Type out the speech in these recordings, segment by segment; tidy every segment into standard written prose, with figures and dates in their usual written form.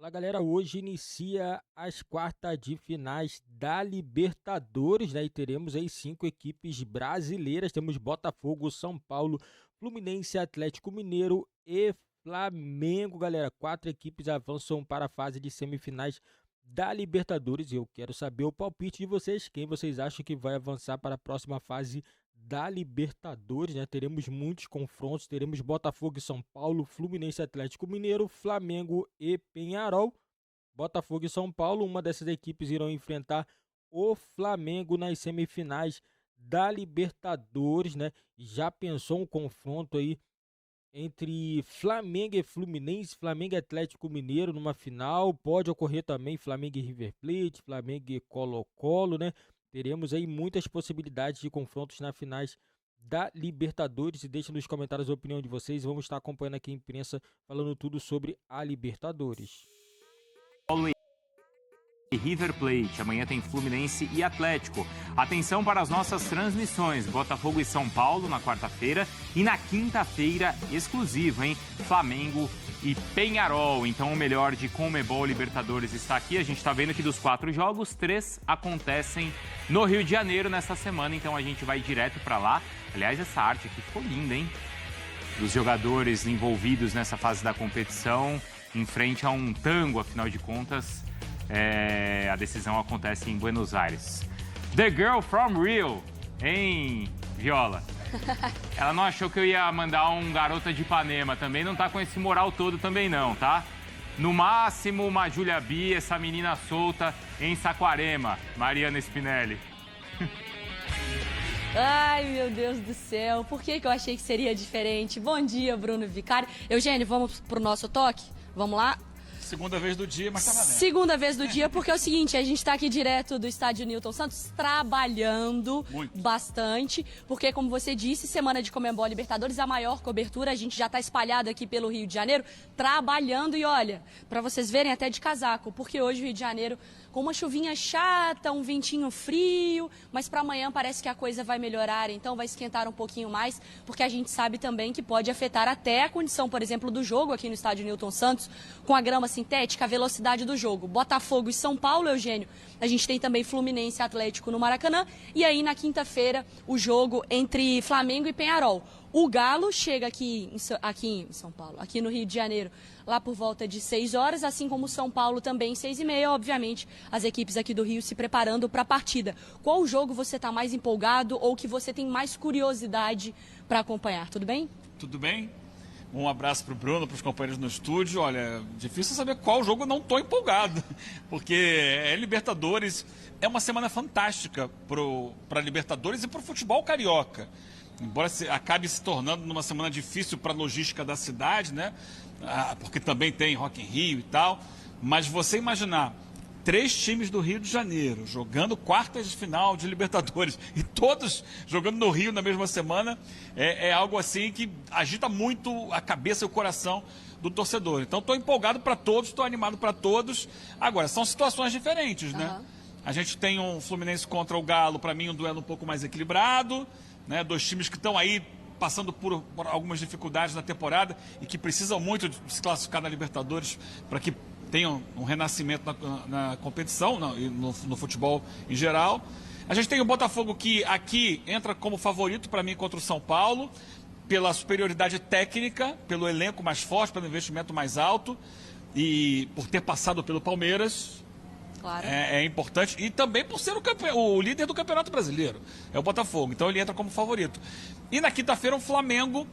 Fala galera, hoje inicia as quartas de finais da Libertadores, né? E teremos aí 5 equipes brasileiras. Temos Botafogo, São Paulo, Fluminense, Atlético Mineiro e Flamengo, galera. 4 equipes avançam para a fase de semifinais da Libertadores. E eu quero saber o palpite de vocês. Quem vocês acham que vai avançar para a próxima fase da Libertadores, né? Teremos muitos confrontos, teremos Botafogo e São Paulo, Fluminense, Atlético Mineiro, Flamengo e Penharol. Botafogo e São Paulo, uma dessas equipes irão enfrentar o Flamengo nas semifinais da Libertadores, né? Já pensou um confronto aí entre Flamengo e Fluminense, Flamengo e Atlético Mineiro numa final? Pode ocorrer também Flamengo e River Plate, Flamengo e Colo-Colo, né? Teremos aí muitas possibilidades de confrontos nas finais da Libertadores. E deixe nos comentários a opinião de vocês. Vamos estar acompanhando aqui a imprensa falando tudo sobre a Libertadores. E River Plate. Amanhã tem Fluminense e Atlético. Atenção para as nossas transmissões. Botafogo e São Paulo na quarta-feira. E na quinta-feira, exclusivo, hein? Flamengo e Penharol. Então o melhor de Conmebol Libertadores está aqui. A gente está vendo que dos 4 jogos, 3 acontecem no Rio de Janeiro nesta semana. Então a gente vai direto para lá. Aliás, essa arte aqui ficou linda, hein? Dos jogadores envolvidos nessa fase da competição, em frente a um tango, afinal de contas. A decisão acontece em Buenos Aires. The Girl from Rio, hein, Viola? Ela não achou que eu ia mandar um Garota de Ipanema também, não tá com esse moral todo também não, tá? No máximo uma Júlia B, essa menina solta em Saquarema, Mariana Spinelli. Ai, meu Deus do céu, por que eu achei que seria diferente? Bom dia, Bruno Vicari. Eugênio, vamos pro nosso toque? Vamos lá? Segunda vez do dia, mas tá valendo. Segunda vez do dia, porque é o seguinte, a gente tá aqui direto do estádio Newton Santos, trabalhando bastante, porque como você disse, semana de Conmebol Libertadores, a maior cobertura, a gente já tá espalhado aqui pelo Rio de Janeiro, trabalhando e olha, pra vocês verem até de casaco, porque hoje o Rio de Janeiro com uma chuvinha chata, um ventinho frio, mas para amanhã parece que a coisa vai melhorar, então vai esquentar um pouquinho mais, porque a gente sabe também que pode afetar até a condição, por exemplo, do jogo aqui no estádio Newton Santos, com a grama sintética, a velocidade do jogo. Botafogo e São Paulo, Eugênio, a gente tem também Fluminense e Atlético no Maracanã, e aí na quinta-feira o jogo entre Flamengo e Penharol. O Galo chega aqui em São Paulo, aqui no Rio de Janeiro, lá por volta de 6 horas, assim como o São Paulo também 6h30, obviamente, as equipes aqui do Rio se preparando para a partida. Qual jogo você está mais empolgado ou que você tem mais curiosidade para acompanhar? Tudo bem? Tudo bem. Um abraço para o Bruno, para os companheiros no estúdio. Olha, difícil saber qual jogo eu não estou empolgado, porque é Libertadores, é uma semana fantástica para Libertadores e para o futebol carioca. Embora acabe se tornando numa semana difícil para a logística da cidade, né? Porque também tem Rock in Rio e tal. Mas você imaginar 3 times do Rio de Janeiro jogando quartas de final de Libertadores e todos jogando no Rio na mesma semana, é algo assim que agita muito a cabeça e o coração do torcedor. Então estou empolgado para todos, estou animado para todos. Agora, são situações diferentes, né? A gente tem um Fluminense contra o Galo, para mim um duelo um pouco mais equilibrado, né? 2 times que estão aí passando por algumas dificuldades na temporada e que precisam muito de se classificar na Libertadores para que tenham um renascimento na competição e no futebol em geral. A gente tem o Botafogo que aqui entra como favorito para mim contra o São Paulo, pela superioridade técnica, pelo elenco mais forte, pelo investimento mais alto e por ter passado pelo Palmeiras. Claro. É importante. E também por ser o líder do Campeonato Brasileiro. É o Botafogo. Então ele entra como favorito. E na quinta-feira um Flamengo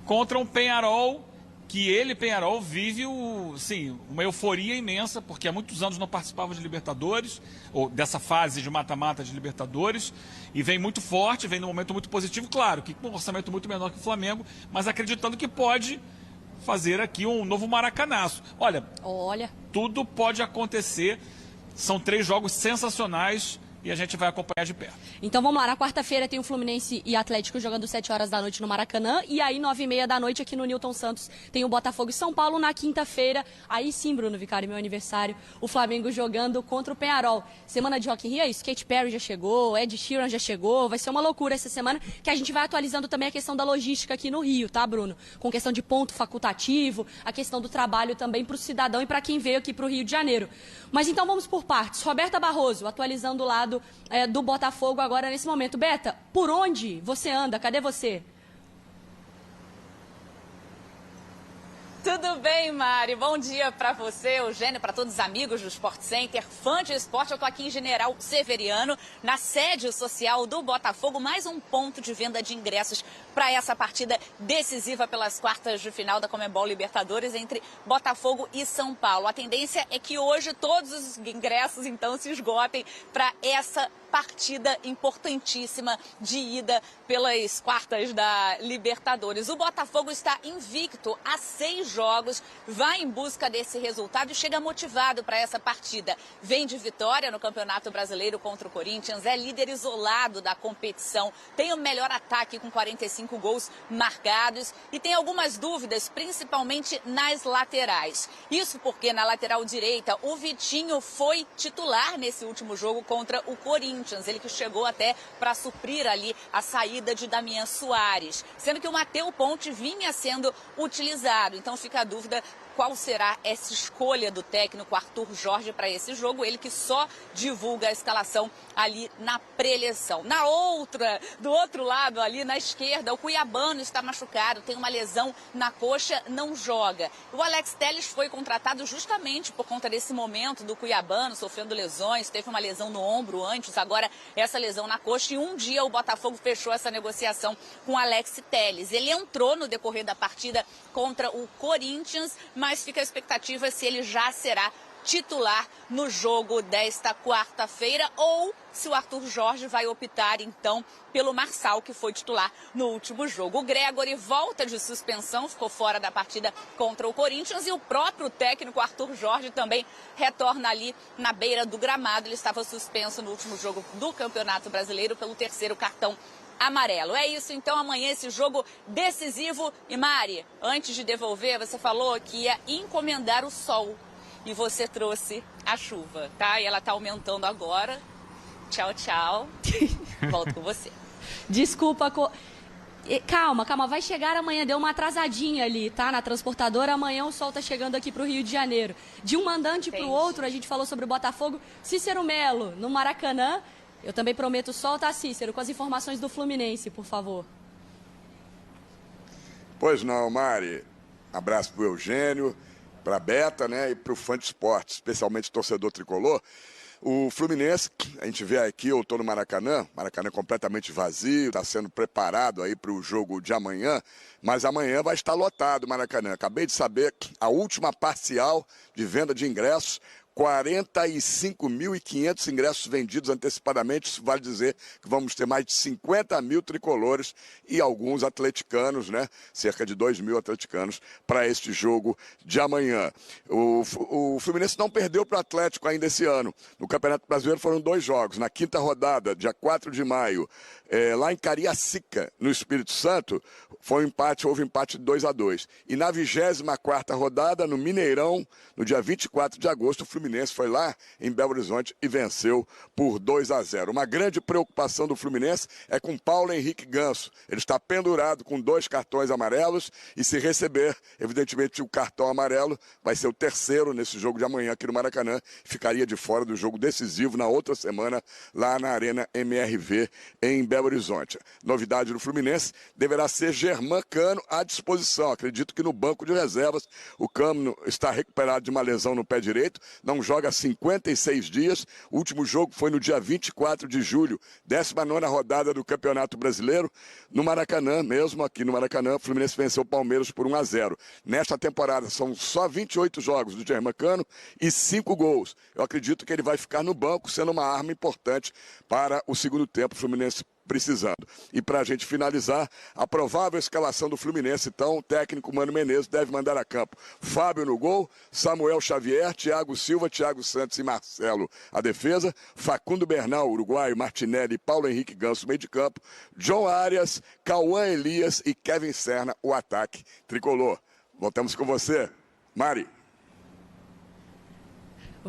contra um Penharol, que Penharol, vive uma euforia imensa, porque há muitos anos não participava de Libertadores, ou dessa fase de mata-mata de Libertadores, e vem muito forte, vem num momento muito positivo, claro, que com um orçamento muito menor que o Flamengo, mas acreditando que pode fazer aqui um novo maracanaço. Olha, tudo pode acontecer. São 3 jogos sensacionais e a gente vai acompanhar de perto. Então vamos lá, na quarta-feira tem o Fluminense e Atlético jogando 7 horas da noite no Maracanã, e aí 9h30 da noite aqui no Newton Santos tem o Botafogo e São Paulo. Na quinta-feira, aí sim, Bruno Vicari, meu aniversário, o Flamengo jogando contra o Peñarol. Semana de Rock in Rio é isso, Katy Perry já chegou, Ed Sheeran já chegou, vai ser uma loucura essa semana, que a gente vai atualizando também a questão da logística aqui no Rio, tá, Bruno? Com questão de ponto facultativo, a questão do trabalho também para o cidadão e para quem veio aqui para o Rio de Janeiro. Mas então vamos por partes. Roberta Barroso, atualizando o lado do Botafogo agora nesse momento. Beta, por onde você anda? Cadê você? Tudo bem, Mari? Bom dia para você, Eugênio, para todos os amigos do Sport Center, fã de esporte. Eu estou aqui em General Severiano, na sede social do Botafogo, mais um ponto de venda de ingressos para essa partida decisiva pelas quartas de final da Conmebol Libertadores entre Botafogo e São Paulo. A tendência é que hoje todos os ingressos, então, se esgotem para essa partida importantíssima de ida pelas quartas da Libertadores. O Botafogo está invicto a 6 jogos, vai em busca desse resultado e chega motivado para essa partida. Vem de vitória no Campeonato Brasileiro contra o Corinthians, é líder isolado da competição, tem o melhor ataque com 45 gols marcados e tem algumas dúvidas, principalmente nas laterais. Isso porque na lateral direita o Vitinho foi titular nesse último jogo contra o Corinthians. Ele que chegou até para suprir ali a saída de Damian Soares, sendo que o Matheus Ponte vinha sendo utilizado. Então fica a dúvida qual será essa escolha do técnico Arthur Jorge para esse jogo, ele que só divulga a escalação ali na pré-eleição. Do outro lado ali na esquerda, o Cuiabano está machucado, tem uma lesão na coxa, não joga. O Alex Telles foi contratado justamente por conta desse momento do Cuiabano, sofrendo lesões, teve uma lesão no ombro antes, agora essa lesão na coxa, e um dia o Botafogo fechou essa negociação com o Alex Telles. Ele entrou no decorrer da partida contra o Corinthians, mas fica a expectativa se ele já será titular no jogo desta quarta-feira ou se o Arthur Jorge vai optar, então, pelo Marçal, que foi titular no último jogo. O Gregory volta de suspensão, ficou fora da partida contra o Corinthians, e o próprio técnico Arthur Jorge também retorna ali na beira do gramado. Ele estava suspenso no último jogo do Campeonato Brasileiro pelo 3º cartão amarelo. É isso, então, amanhã esse jogo decisivo. E Mari, antes de devolver, você falou que ia encomendar o sol e você trouxe a chuva, tá? E ela tá aumentando agora. Tchau, tchau. Volto com você. Desculpa, calma, vai chegar amanhã, deu uma atrasadinha ali, tá? Na transportadora, amanhã o sol tá chegando aqui pro Rio de Janeiro. De um mandante pro outro, a gente falou sobre o Botafogo. Cícero Melo, no Maracanã. Eu também prometo sol, tá, Cícero? Com as informações do Fluminense, por favor. Pois não, Mari. Abraço pro Eugênio, pra Beta, né, e pro fã de esporte, especialmente torcedor tricolor. O Fluminense, a gente vê aqui, eu estou no Maracanã completamente vazio, está sendo preparado aí para o jogo de amanhã, mas amanhã vai estar lotado o Maracanã. Acabei de saber a última parcial de venda de ingressos, 45.500 ingressos vendidos antecipadamente. Isso vale dizer que vamos ter mais de 50 mil tricolores e alguns atleticanos, né? Cerca de 2.000 atleticanos para este jogo de amanhã. O Fluminense não perdeu para o Atlético ainda esse ano. No Campeonato Brasileiro foram 2 jogos. Na quinta rodada, dia 4 de maio, lá em Cariacica, no Espírito Santo, houve empate de 2-2. E na 24ª rodada, no Mineirão, no dia 24 de agosto, o Fluminense foi lá em Belo Horizonte e venceu por 2-0. Uma grande preocupação do Fluminense é com Paulo Henrique Ganso. Ele está pendurado com 2 cartões amarelos e, se receber, evidentemente, o cartão amarelo, vai ser o 3º nesse jogo de amanhã aqui no Maracanã. Ficaria de fora do jogo decisivo na outra semana lá na Arena MRV em Belo Horizonte. Novidade do Fluminense deverá ser Germán Cano à disposição. Acredito que no banco de reservas o Cano está recuperado de uma lesão no pé direito, não joga há 56 dias. O último jogo foi no dia 24 de julho, 19ª rodada do Campeonato Brasileiro, no Maracanã, mesmo aqui no Maracanã, o Fluminense venceu o Palmeiras por 1-0. Nesta temporada são só 28 jogos do Germán Cano e 5 gols. Eu acredito que ele vai ficar no banco, sendo uma arma importante para o segundo tempo. O Fluminense precisando. E para a gente finalizar, a provável escalação do Fluminense, então, o técnico Mano Menezes deve mandar a campo Fábio no gol, Samuel Xavier, Thiago Silva, Thiago Santos e Marcelo a defesa, Facundo Bernal, uruguaio, Martinelli, Paulo Henrique Ganso, meio de campo, John Arias, Cauã Elias e Kevin Serna, o ataque tricolor. Voltamos com você, Mari.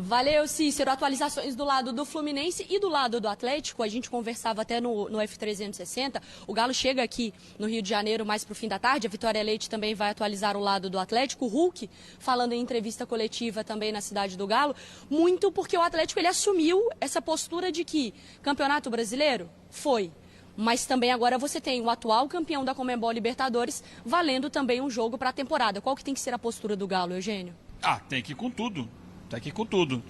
Valeu, Cícero. Atualizações do lado do Fluminense e do lado do Atlético. A gente conversava até no F360. O Galo chega aqui no Rio de Janeiro mais para o fim da tarde. A Vitória Leite também vai atualizar o lado do Atlético. O Hulk, falando em entrevista coletiva também na cidade do Galo. Muito porque o Atlético ele assumiu essa postura de que Campeonato Brasileiro foi. Mas também agora você tem o atual campeão da Conmebol Libertadores valendo também um jogo para a temporada. Qual que tem que ser a postura do Galo, Eugênio? Tem que ir com tudo. Tem que ir com tudo.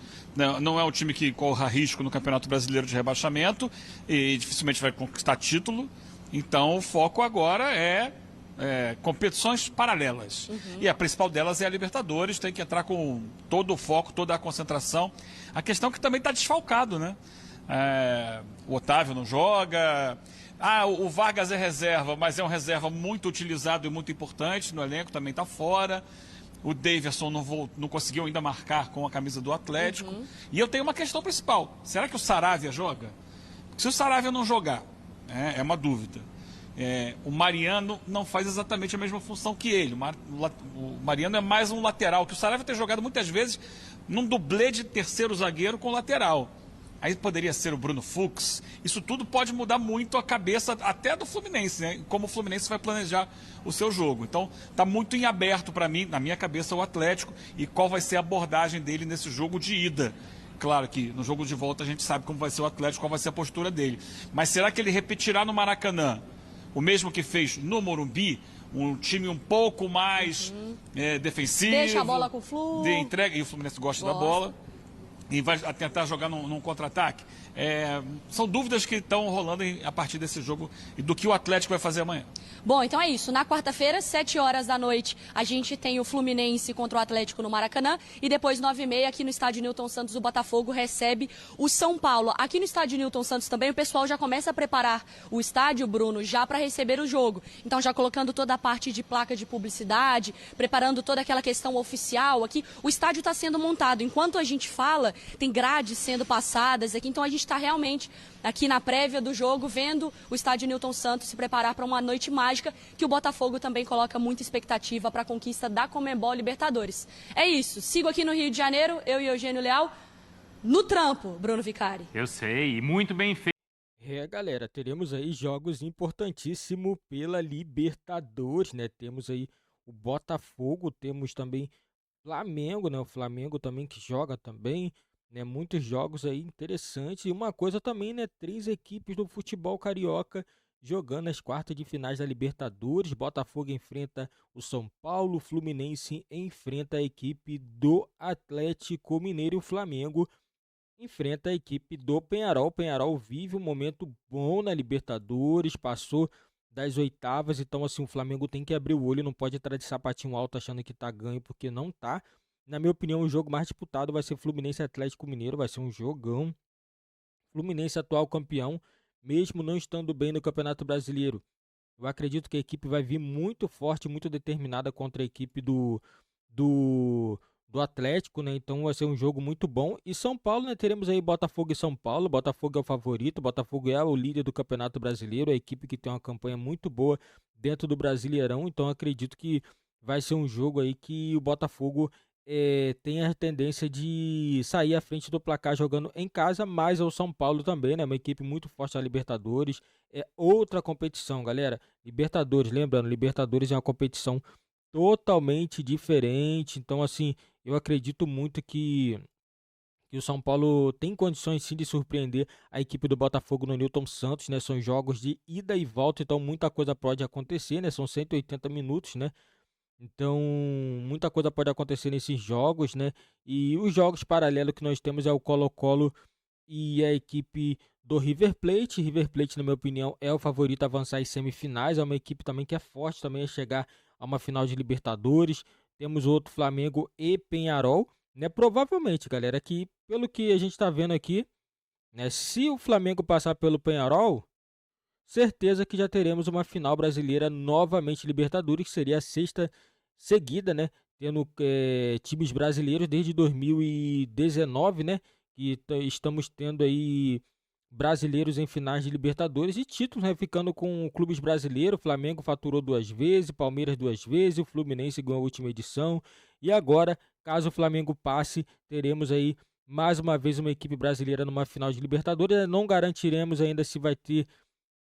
Não é um time que corra risco no Campeonato Brasileiro de rebaixamento e dificilmente vai conquistar título. Então o foco agora é competições paralelas. E a principal delas é a Libertadores. Tem que entrar com todo o foco, toda a concentração. A questão é que também está desfalcado, né? O Otávio não joga. O Vargas é reserva, mas é um reserva muito utilizado e muito importante no elenco, também está fora. O Daverson não conseguiu ainda marcar com a camisa do Atlético. E eu tenho uma questão principal. Será que o Saravia joga? Se o Saravia não jogar, é uma dúvida. O Mariano não faz exatamente a mesma função que ele. O Mariano é mais um lateral, que o Saravia tem jogado muitas vezes num dublê de terceiro zagueiro com lateral. Aí poderia ser o Bruno Fux. Isso tudo pode mudar muito a cabeça até do Fluminense, né? Como o Fluminense vai planejar o seu jogo. Então, está muito em aberto para mim, na minha cabeça, o Atlético e qual vai ser a abordagem dele nesse jogo de ida. Claro que no jogo de volta a gente sabe como vai ser o Atlético, qual vai ser a postura dele. Mas será que ele repetirá no Maracanã o mesmo que fez no Morumbi? Um time um pouco mais defensivo. Deixa a bola com o Flu. De entrega, e o Fluminense gosta da bola. E vai tentar jogar num contra-ataque. São dúvidas que estão rolando a partir desse jogo e do que o Atlético vai fazer amanhã. Bom, então é isso. Na quarta-feira, 7 horas da noite, a gente tem o Fluminense contra o Atlético no Maracanã. E depois, 9h30, aqui no estádio Newton Santos, o Botafogo recebe o São Paulo. Aqui no estádio Newton Santos também, o pessoal já começa a preparar o estádio, Bruno, já para receber o jogo. Então, já colocando toda a parte de placa de publicidade, preparando toda aquela questão oficial aqui. O estádio está sendo montado. Enquanto a gente fala, tem grades sendo passadas aqui. Então, a gente está realmente aqui na prévia do jogo, vendo o estádio Newton Santos se preparar para uma noite mágica, que o Botafogo também coloca muita expectativa para a conquista da Conmebol Libertadores. É isso, sigo aqui no Rio de Janeiro, eu e Eugênio Leal, no trampo, Bruno Vicari. Eu sei, e muito bem feito. Galera, teremos aí jogos importantíssimos pela Libertadores, né? Temos aí o Botafogo, temos também Flamengo, né? O Flamengo também que joga também, né? Muitos jogos aí interessantes. E uma coisa também, né? 3 equipes do futebol carioca jogando as quartas de finais da Libertadores. Botafogo enfrenta o São Paulo, o Fluminense enfrenta a equipe do Atlético Mineiro e o Flamengo enfrenta a equipe do Peñarol. O Peñarol vive um momento bom na Libertadores, passou das oitavas, então assim, o Flamengo tem que abrir o olho, não pode entrar de sapatinho alto achando que tá ganho, porque não tá. Na minha opinião, o jogo mais disputado vai ser Fluminense e Atlético Mineiro, vai ser um jogão. Fluminense atual campeão, mesmo não estando bem no Campeonato Brasileiro. Eu acredito que a equipe vai vir muito forte, muito determinada contra a equipe do Atlético, né? Então vai ser um jogo muito bom. E São Paulo, né? Teremos aí Botafogo e São Paulo. Botafogo é o favorito, Botafogo é o líder do Campeonato Brasileiro, a equipe que tem uma campanha muito boa dentro do Brasileirão. Então acredito que vai ser um jogo aí que o Botafogo tem a tendência de sair à frente do placar jogando em casa, mas o São Paulo também, né? Uma equipe muito forte na Libertadores. É outra competição, galera. Libertadores, lembrando, Libertadores é uma competição totalmente diferente. Então, assim, eu acredito muito que o São Paulo tem condições sim de surpreender a equipe do Botafogo no Newton Santos, né? São jogos de ida e volta, então muita coisa pode acontecer, né? São 180 minutos, né? Então, muita coisa pode acontecer nesses jogos, né? E os jogos paralelos que nós temos é o Colo-Colo e a equipe do River Plate. River Plate, na minha opinião, é o favorito a avançar às semifinais. É uma equipe também que é forte também a chegar a uma final de Libertadores. Temos outro Flamengo e Peñarol, né? Provavelmente, galera, que pelo que a gente está vendo aqui, né? Se o Flamengo passar pelo Peñarol, certeza que já teremos uma final brasileira novamente Libertadores, que seria a 6ª seguida, né? Tendo times brasileiros desde 2019, né? Que estamos tendo aí brasileiros em finais de Libertadores e títulos, né? Ficando com clubes brasileiros. O Flamengo faturou 2 vezes, Palmeiras 2 vezes, o Fluminense ganhou a última edição. E agora, caso o Flamengo passe, teremos aí mais uma vez uma equipe brasileira numa final de Libertadores. Não garantiremos ainda se vai ter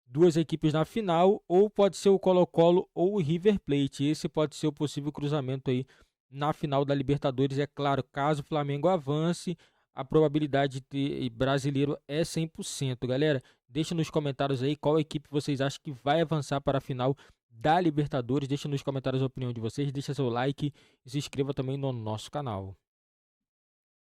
2 equipes na final, ou pode ser o Colo-Colo ou o River Plate. Esse pode ser o possível cruzamento aí na final da Libertadores. É claro, caso o Flamengo avance, a probabilidade de ter brasileiro é 100%. Galera, deixa nos comentários aí qual equipe vocês acham que vai avançar para a final da Libertadores. Deixa nos comentários a opinião de vocês, deixa seu like e se inscreva também no nosso canal.